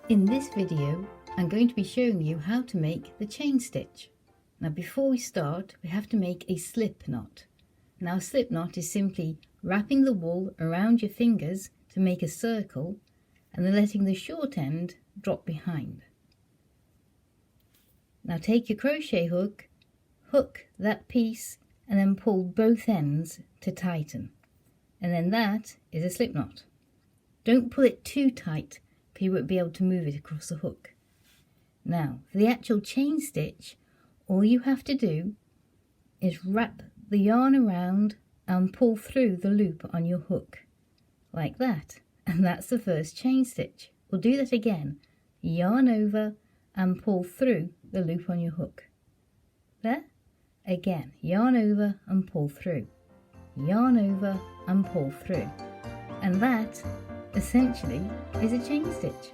In this video, I'm going to be showing you how to make the chain stitch. Now before we start, we have to make a slip knot. Now a slip knot is simply wrapping the wool around your fingers to make a circle and then letting the short end drop behind. Now take your crochet hook, hook that piece and then pull both ends to tighten. And then that is a slip knot. Don't pull it too tight, because you won't be able to move it across the hook. Now, for the actual chain stitch, all you have to do is wrap the yarn around and pull through the loop on your hook, like that. And that's the first chain stitch. We'll do that again. Yarn over and pull through the loop on your hook. There. Again, yarn over and pull through. Yarn over and pull through. And that essentially is a chain stitch.